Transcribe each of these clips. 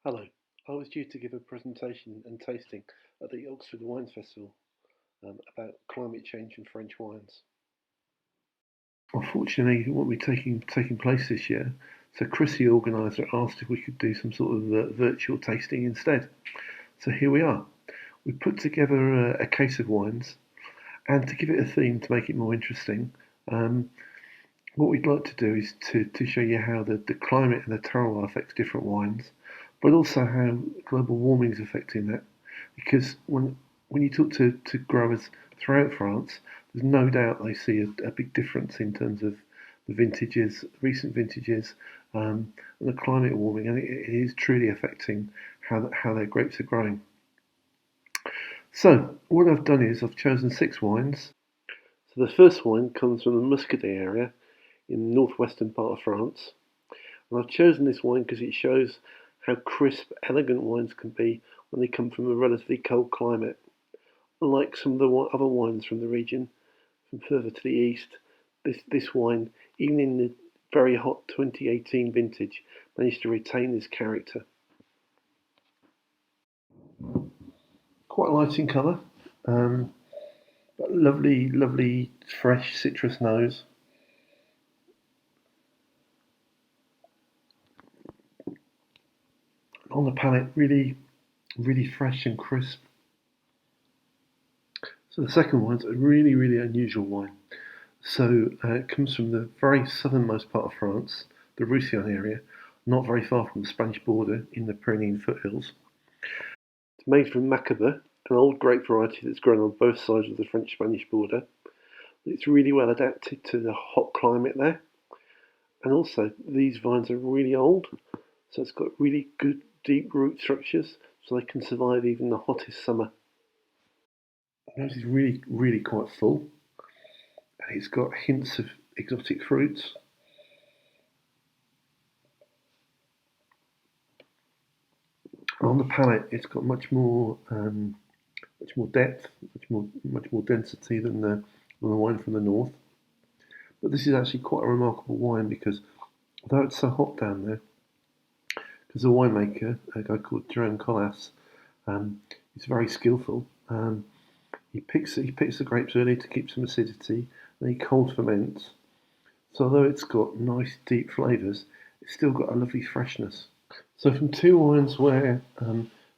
Hello, I was due to give a presentation and tasting at the Oxford Wines Festival about climate change and French wines. Unfortunately, it won't be taking place this year, so Chris, the organiser, asked if we could do some sort of virtual tasting instead. So here we are. We put together a case of wines, and to give it a theme to make it more interesting, what we'd like to do is to show you how the climate and the terroir affects different wines, but also how global warming is affecting that. Because when you talk to growers throughout France, there's no doubt they see a big difference in terms of the vintages, recent vintages, and the climate warming, and it is truly affecting how their grapes are growing. So what I've done is I've chosen 6 wines. So the first wine comes from the Muscadet area in the northwestern part of France. And I've chosen this wine because it shows how crisp, elegant wines can be when they come from a relatively cold climate. Unlike some of the other wines from the region, from further to the east, this wine, even in the very hot 2018 vintage, managed to retain this character. Quite light in colour, but lovely fresh citrus nose. On the palate, really fresh and crisp. So the second one's a really unusual wine. So it comes from the very southernmost part of France, the Roussillon area, not very far from the Spanish border in the Pyrenean foothills. It's made from Macabeu, an old grape variety that's grown on both sides of the French-Spanish border. It's really well adapted to the hot climate there. And also, these vines are really old, so it's got really good deep root structures, so they can survive even the hottest summer. The nose is really quite full. And it's got hints of exotic fruits. On the palate, it's got much more depth, much more density than the wine from the north. But this is actually quite a remarkable wine because although it's so hot down there, because the winemaker, a guy called Jerome Collas, is very skillful. He picks the grapes early to keep some acidity, and he cold ferments. So although it's got nice deep flavours, it's still got a lovely freshness. So from 2 wines where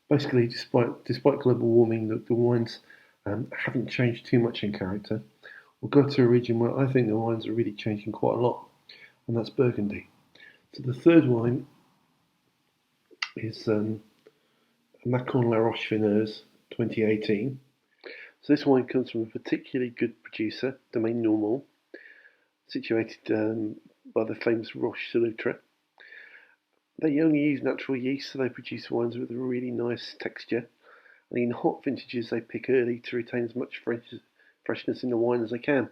basically despite global warming, the wines haven't changed too much in character, we'll go to a region where I think the wines are really changing quite a lot, and that's Burgundy. So the third wine is Macon La Roche Vineuse 2018. So this wine comes from a particularly good producer, Domaine Normand, situated by the famous Roche sur Loutret. They only use natural yeast, so they produce wines with a really nice texture. And in hot vintages, they pick early to retain as much freshness in the wine as they can.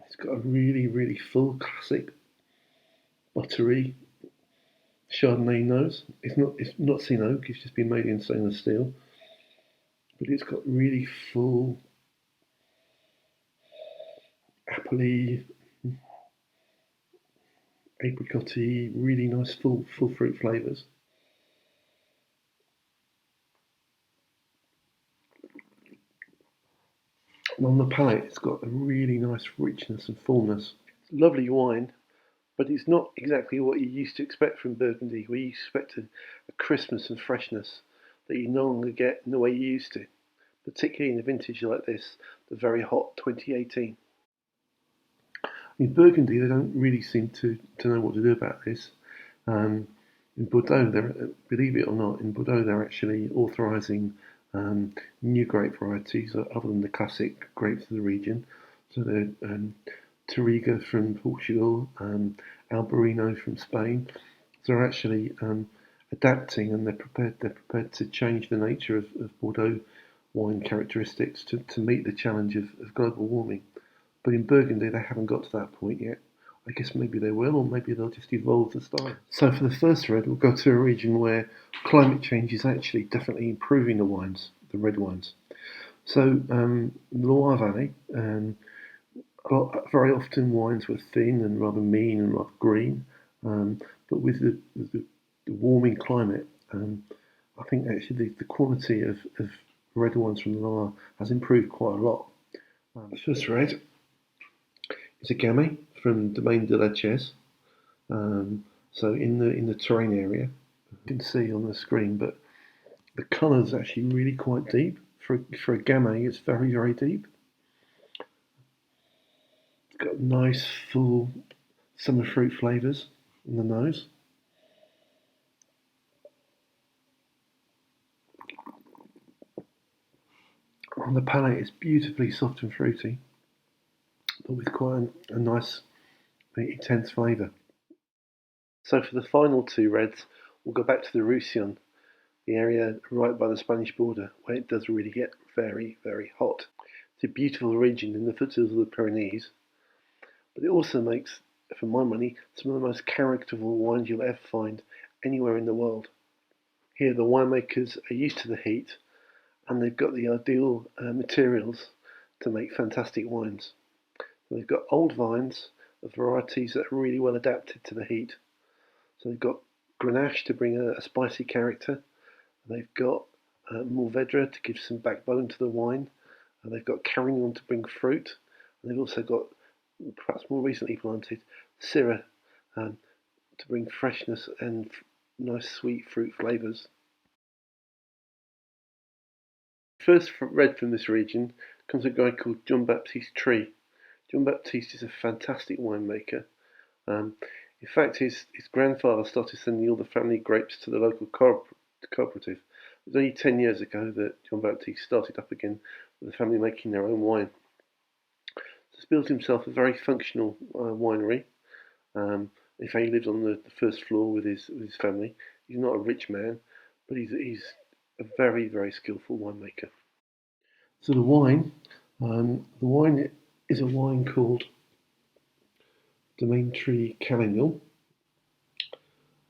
It's got a really full, classic, buttery Chardonnay nose. It's not seen oak. It's just been made in stainless steel, but it's got really full, appley, apricotty, really nice full fruit flavours. And on the palate, it's got a really nice richness and fullness. It's lovely wine, but it's not exactly what you used to expect from Burgundy, where you expected a crispness and freshness that you no longer get in the way you used to, particularly in a vintage like this, the very hot 2018. In Burgundy, they don't really seem to know what to do about this. Um, in Bordeaux, believe it or not, in Bordeaux they're actually authorising new grape varieties other than the classic grapes of the region. So they're Touriga from Portugal, Albarino from Spain. So they're actually adapting, and they're prepared to change the nature of Bordeaux wine characteristics to meet the challenge of global warming. But in Burgundy, they haven't got to that point yet. I guess maybe they will, or maybe they'll just evolve the style. So for the first red, we'll go to a region where climate change is actually definitely improving the wines, the red wines. So Loire Valley, very often wines were thin and rather mean and rather green, but with the warming climate, I think actually the quality of red wines from the Loire has improved quite a lot. The first red is a Gamay from Domaine de la Chaise. So in the Touraine area, you can see on the screen, but the colour is actually really quite deep. For a Gamay, it's very, very deep. It's got nice, full summer fruit flavours in the nose. On the palate, it's beautifully soft and fruity, but with quite a nice, intense flavour. So for the final two reds, we'll go back to the Roussillon, the area right by the Spanish border, where it does really get very, very hot. It's a beautiful region in the foothills of the Pyrenees, but it also makes, for my money, some of the most characterful wines you'll ever find anywhere in the world. Here, the winemakers are used to the heat, and they've got the ideal materials to make fantastic wines. So they've got old vines of varieties that are really well adapted to the heat. So they've got Grenache to bring a spicy character. They've got Mourvedre to give some backbone to the wine. They've got Carignan to bring fruit. And they've also got, perhaps more recently planted, Syrah to bring freshness and nice sweet fruit flavours. First red from this region comes a guy called Jean-Baptiste Trie. Jean-Baptiste is a fantastic winemaker. In fact, his grandfather started sending all the family grapes to the local cooperative. It was only 10 years ago that Jean-Baptiste started up again with the family making their own wine. So he's built himself a very functional winery. In fact, he lives on the first floor with his family. He's not a rich man, but he's a very, very skillful winemaker. So the wine is a wine called Domaine Tree Carignan.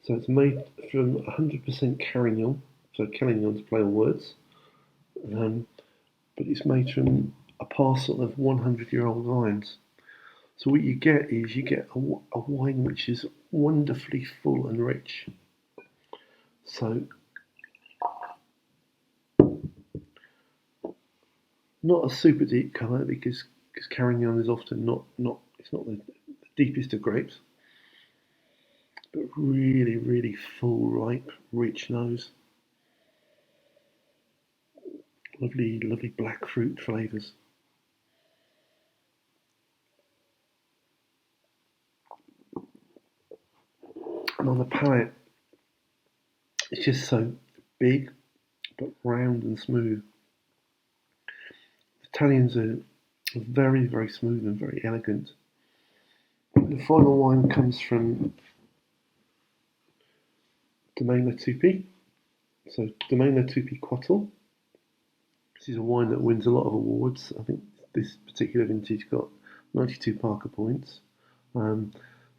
So it's made from 100% Carignan, so Carignan to play on words, but it's made from a parcel of 100-year-old vines. So what you get is a wine which is wonderfully full and rich. So not a super deep colour because Carignan is often not the deepest of grapes, but really, really full, ripe, rich nose. Lovely, lovely black fruit flavours. And on the palate, it's just so big, but round and smooth. Italians are very, very smooth and very elegant. The final wine comes from Domaine La Toupie. So Domaine La Toupie Quattle. This is a wine that wins a lot of awards. I think this particular vintage got 92 Parker points. So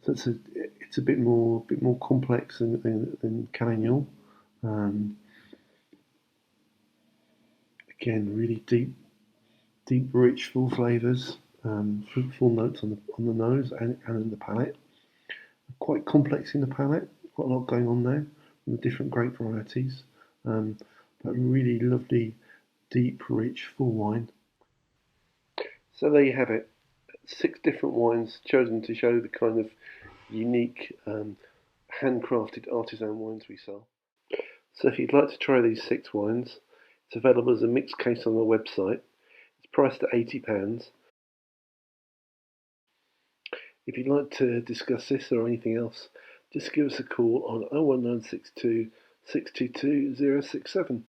it's a bit more complex than Carignan. Again, really deep, rich, full flavours, fruitful notes on the nose and in the palate. Quite complex in the palate. Quite a lot going on there from the different grape varieties, but really lovely, deep, rich, full wine. So there you have it. 6 different wines chosen to show the kind of unique, handcrafted artisan wines we sell. So if you'd like to try these 6 wines, it's available as a mixed case on the website. It's priced at £80. If you'd like to discuss this or anything else, just give us a call on 01962 622 067.